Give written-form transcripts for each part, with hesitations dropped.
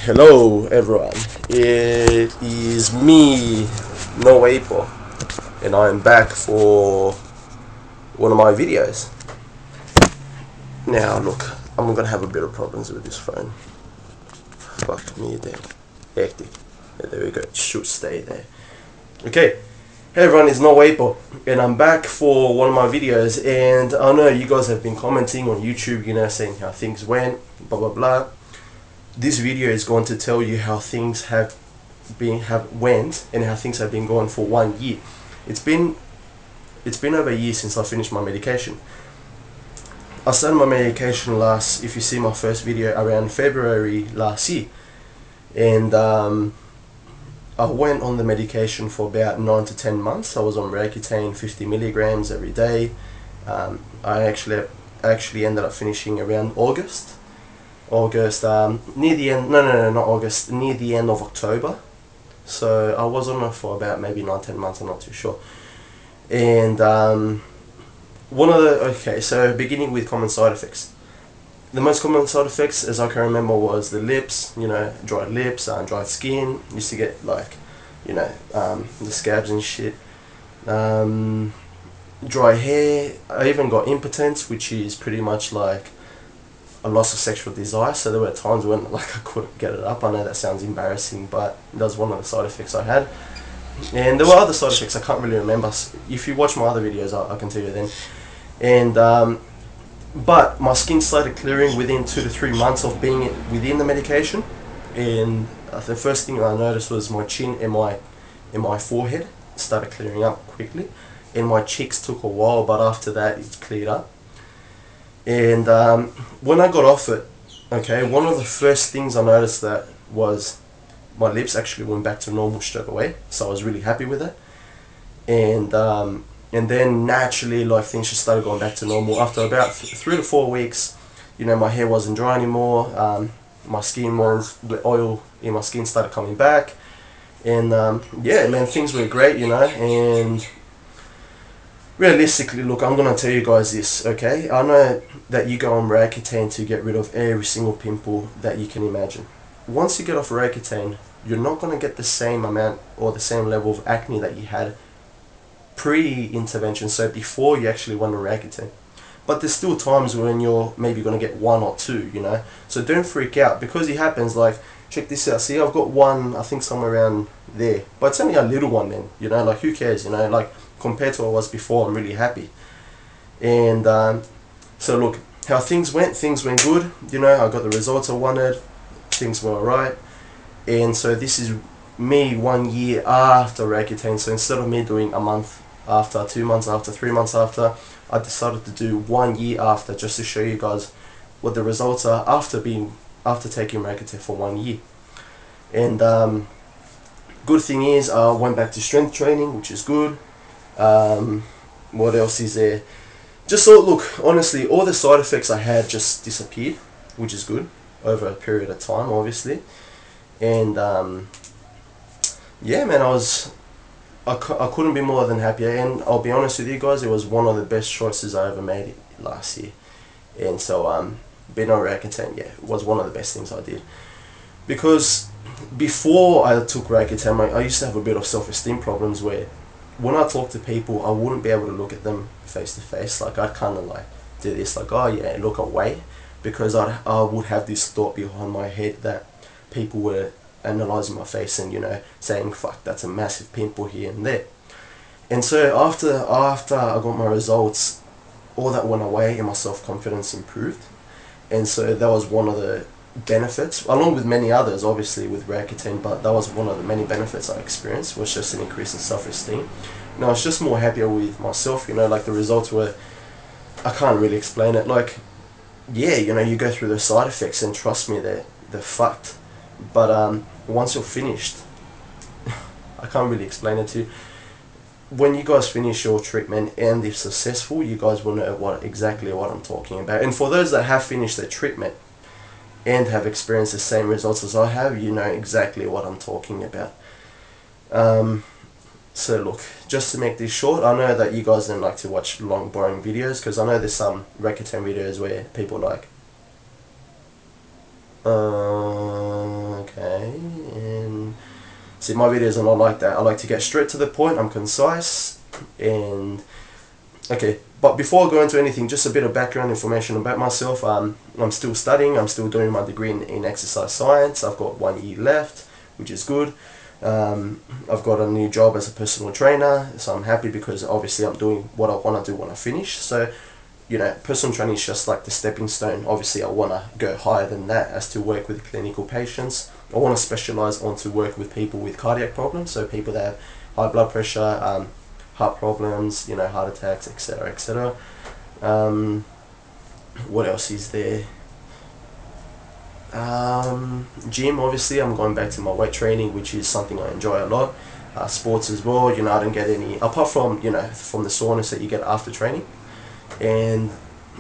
Hello everyone, it is me, Nooweiipo, and I'm back for one of my videos. Now look, I'm gonna have a bit of problems with this phone. Fuck me there. Hectic. Yeah, there we go, it should stay there. Okay, hey everyone, it's Nooweiipo, and I'm back for one of my videos, and I know you guys have been commenting on YouTube, saying how things went, blah blah blah. This video is going to tell you how things have went and how things have been going for 1 year. It's been over a year since I finished my medication. I started my medication if you see my first video, around February last year, and I went on the medication for about 9 to 10 months. I was on Roaccutane 50 milligrams every day. I actually ended up finishing around August, near the end, not August, near the end of October. So I was on it for about maybe 9-10 months, I'm not too sure. And so beginning with common side effects. The most common side effects, as I can remember, was the lips, dry lips, dry skin. Used to get the scabs and shit. Dry hair. I even got impotence, which is pretty much like a loss of sexual desire. So there were times when I couldn't get it up. I know that sounds embarrassing, but that was one of the side effects I had. And there were other side effects I can't really remember. If you watch my other videos, I can tell you then. And but my skin started clearing within 2 to 3 months of being within the medication. And the first thing I noticed was my chin and my forehead started clearing up quickly, and my cheeks took a while, but after that it cleared up. And when I got off it, one of the first things I noticed that was my lips actually went back to normal straight away. So I was really happy with it. And then naturally, things just started going back to normal. After about 3 to 4 weeks, my hair wasn't dry anymore. My skin the oil in my skin started coming back. And yeah, man, things were great, and realistically, look, I'm going to tell you guys this, okay? I know that you go on Roaccutane to get rid of every single pimple that you can imagine. Once you get off Roaccutane, you're not going to get the same amount or the same level of acne that you had pre-intervention, so before you actually went on Accutane. But there's still times when you're maybe going to get 1 or 2, so don't freak out, because it happens. Check this out, see, I've got one, I think somewhere around there, but it's only a little one then, who cares, compared to what I was before. I'm really happy. And so look, how things went good, I got the results I wanted, things were alright. And so this is me 1 year after Accutane. So instead of me doing a month after, 2 months after, 3 months after, I decided to do 1 year after, just to show you guys what the results are after taking Accutane for 1 year. And good thing is I went back to strength training, which is good. What else is there? Just so, look, honestly, all the side effects I had just disappeared, which is good, over a period of time, obviously. And yeah, man, I couldn't be more than happier. And I'll be honest with you guys, it was one of the best choices I ever made last year. And so being on Accutane, yeah, it was one of the best things I did. Because before I took Accutane, I used to have a bit of self-esteem problems, where when I talk to people, I wouldn't be able to look at them face to face. I'd kind of do this, oh yeah, look away, because I would have this thought behind my head that people were analysing my face and saying, fuck, that's a massive pimple here and there. And so after I got my results, all that went away and my self-confidence improved. And so that was one of the benefits, along with many others, obviously, with Accutane, but that was one of the many benefits I experienced, was just an increase in self-esteem. I was just more happier with myself, the results were, I can't really explain it. Yeah, you go through the side effects, and trust me, they're fucked. But once you're finished, I can't really explain it to you. When you guys finish your treatment, and if successful, you guys will know exactly what I'm talking about. And for those that have finished their treatment and have experienced the same results as I have, you know exactly what I'm talking about. So look, just to make this short, I know that you guys don't like to watch long, boring videos, because I know there's some Accutane videos where people okay, See, my videos are not like that. I like to get straight to the point. I'm concise. And okay, but before I go into anything, just a bit of background information about myself. I'm still studying. I'm still doing my degree in exercise science. I've got 1 year left, which is good. I've got a new job as a personal trainer, so I'm happy because obviously I'm doing what I want to do when I finish. So, you know, personal training is just like the stepping stone. Obviously I want to go higher than that, as to work with clinical patients. I want to specialize on to work with people with cardiac problems, so people that have high blood pressure, heart problems, you know, heart attacks, etc., etc. What else is there? Gym, obviously I'm going back to my weight training, which is something I enjoy a lot. Sports as well, you know, I don't get any, apart from, you know, from the soreness that you get after training. And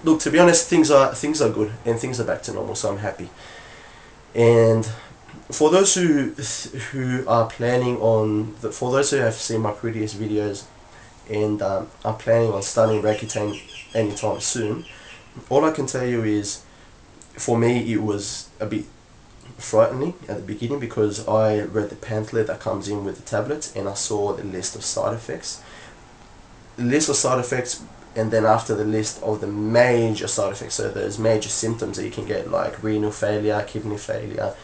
look, to be honest, things are good and things are back to normal, so I'm happy. And for those who are planning on, for those who have seen my previous videos and are planning on studying Roaccutane anytime soon, all I can tell you is, for me, it was a bit frightening at the beginning, because I read the pamphlet that comes in with the tablets and I saw the list of side effects. And then after the list of the major side effects, so there's major symptoms that you can get, like renal failure, kidney failure,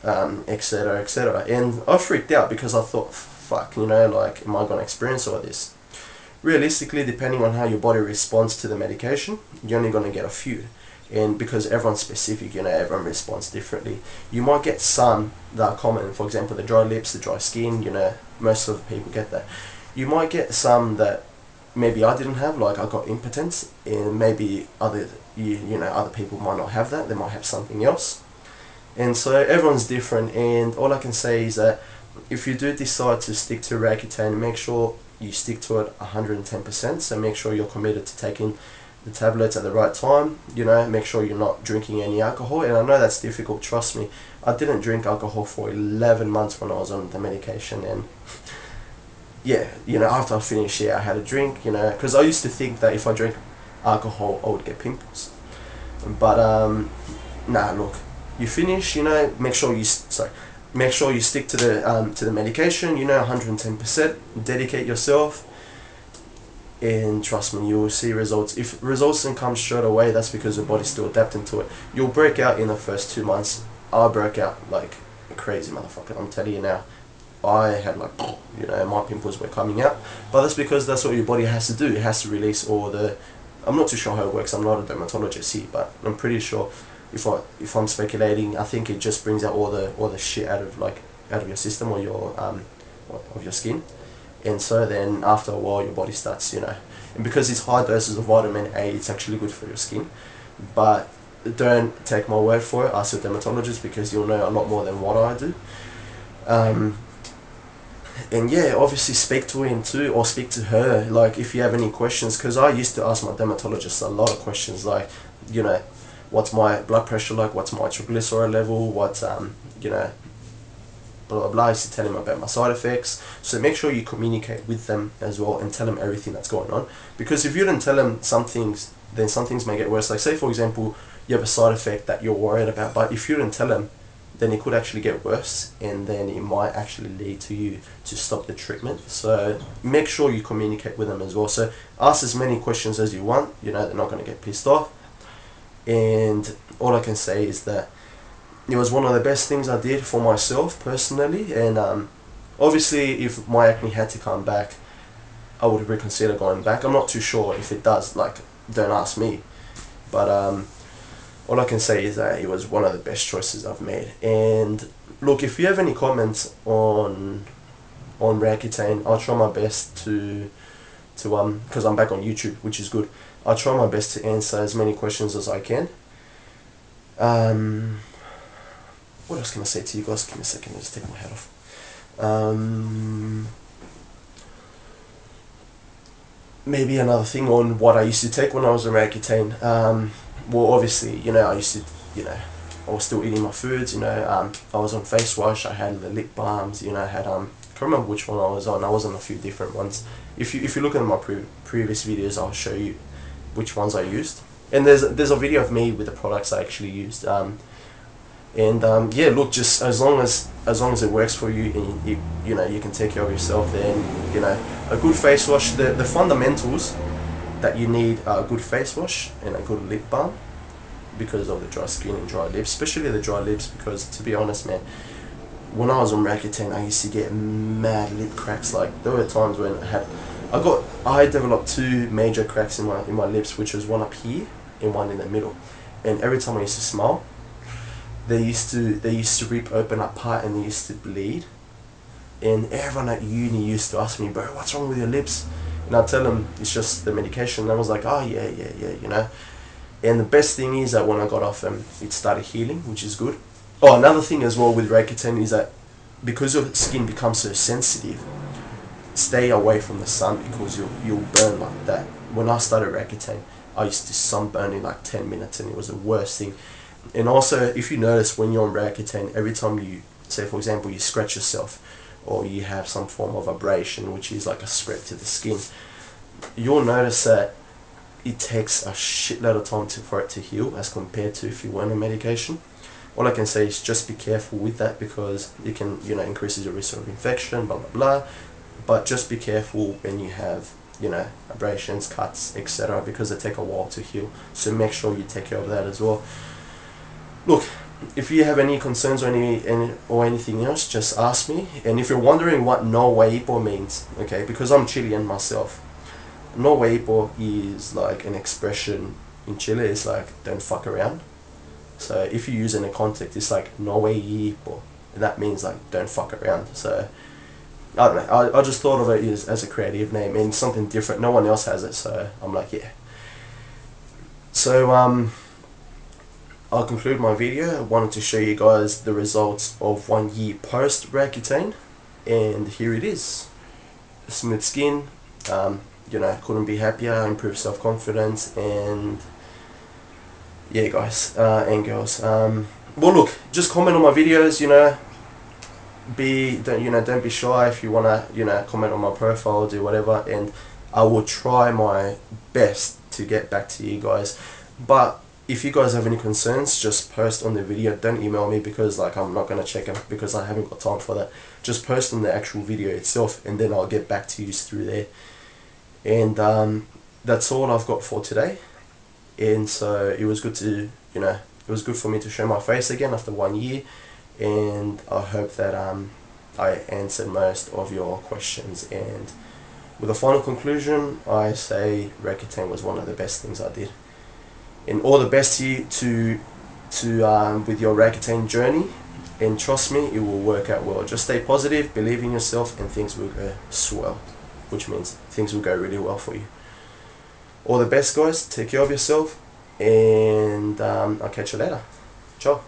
etc., etc. And I freaked out because I thought, fuck, you know, like, am I going to experience all this? Realistically, depending on how your body responds to the medication, you're only going to get a few. And because everyone's specific, you know, everyone responds differently. You might get some that are common, for example, the dry lips, the dry skin, you know, most of the people get that. You might get some that maybe I didn't have, like I got impotence, and maybe other people might not have that, they might have something else. And so everyone's different, and all I can say is that if you do decide to stick to Roaccutane, make sure you stick to it 110%, so make sure you're committed to taking the tablets at the right time, you know, make sure you're not drinking any alcohol. And I know that's difficult, trust me. I didn't drink alcohol for 11 months when I was on the medication, and yeah, you know, after I finished, yeah, I had a drink, you know, because I used to think that if I drank alcohol I would get pimples. But nah, look, you finish, you know, make sure you stick to the medication, you know, 110%, dedicate yourself. And trust me, you will see results. If results don't come straight away, that's because your body's still adapting to it. You'll break out in the first 2 months. I broke out like a crazy motherfucker, I'm telling you now. I had like, you know, my pimples were coming out. But that's because that's what your body has to do. It has to release all the, I'm not too sure how it works, I'm not a dermatologist here, but I'm pretty sure, if I'm speculating, I think it just brings out all the shit out of your system, or of your skin. And so then after a while your body starts, you know, and because it's high doses of vitamin A, it's actually good for your skin. But don't take my word for it, ask a dermatologist, because you'll know a lot more than what I do. And yeah, obviously speak to him too, or speak to her, like if you have any questions, because I used to ask my dermatologist a lot of questions, like, you know, what's my blood pressure like, what's my triglyceride level, what's you know, blah blah blah. I used to tell him about my side effects. So make sure you communicate with them as well and tell them everything that's going on, because if you don't tell them some things, then some things may get worse. Like say for example you have a side effect that you're worried about, but if you don't tell them, then it could actually get worse, and then it might actually lead to you to stop the treatment. So make sure you communicate with them as well. So ask as many questions as you want, you know, they're not going to get pissed off. And all I can say is that it was one of the best things I did for myself personally. And obviously if my acne had to come back, I would reconsider going back. I'm not too sure if it does, like, don't ask me. But all I can say is that it was one of the best choices I've made. And look, if you have any comments on Roaccutane, I'll try my best to because I'm back on YouTube, which is good. I'll try my best to answer as many questions as I can. What else can I say to you guys? Give me a second, I'll just take my hat off. Maybe another thing on what I used to take when I was on Roaccutane. Well, obviously, you know, I used to, you know, I was still eating my foods, you know, I was on face wash, I had the lip balms, you know, I had, I can't remember which one I was on a few different ones. If you look at my previous videos, I'll show you which ones I used. And there's a video of me with the products I actually used. And yeah, look, just as long as it works for you, and you know, you can take care of yourself, then you know, a good face wash, the fundamentals that you need are a good face wash and a good lip balm, because of the dry skin and dry lips, especially the dry lips. Because to be honest, man, when I was on Roaccutane, I used to get mad lip cracks. Like there were times when I developed two major cracks in my lips, which was one up here and one in the middle. And every time I used to smile, they used to rip open apart and they used to bleed. And everyone at uni used to ask me, bro, what's wrong with your lips? And I'd tell them it's just the medication. And I was like, oh yeah, you know. And the best thing is that when I got off them, it started healing, which is good. Oh, another thing as well with Roaccutane is that because your skin becomes so sensitive, stay away from the sun, because you'll burn like that. When I started Roaccutane, I used to sunburn in like 10 minutes, and it was the worst thing. And also, if you notice when you're on Roaccutane, every time you, say for example, you scratch yourself, or you have some form of abrasion, which is like a spread to the skin, you'll notice that it takes a shitload of time for it to heal, as compared to if you weren't on medication. All I can say is just be careful with that, because it can, you know, increases your risk of infection, blah blah blah. But just be careful when you have, you know, abrasions, cuts, etc., because they take a while to heal. So make sure you take care of that as well. Look, if you have any concerns or anything else, just ask me. And if you're wondering what Nooweiiipo means, okay, because I'm Chilean myself, Nooweiiipo is like an expression in Chile. It's like don't fuck around. So if you use it in a context, it's like Nooweiiipo, and that means like don't fuck around. So I don't know, I just thought of it as a creative name and something different. No one else has it, so I'm like, yeah. So I'll conclude my video. I wanted to show you guys the results of 1 year post Roaccutane, and here it is. Smooth skin, you know, couldn't be happier, improved self-confidence, and yeah guys, and girls, well look, just comment on my videos, you know, don't be shy. If you wanna, you know, comment on my profile, do whatever, and I will try my best to get back to you guys. But if you guys have any concerns, just post on the video. Don't email me, because like I'm not gonna check them, because I haven't got time for that. Just post on the actual video itself, and then I'll get back to you through there. And that's all I've got for today. And so it was good to, you know, it was good for me to show my face again after 1 year. And I hope that I answered most of your questions. And with a final conclusion, I say Roaccutane was one of the best things I did. And all the best to you with your Roaccutane journey. And trust me, it will work out well. Just stay positive, believe in yourself, and things will go swell. Which means things will go really well for you. All the best, guys. Take care of yourself, and I'll catch you later. Ciao.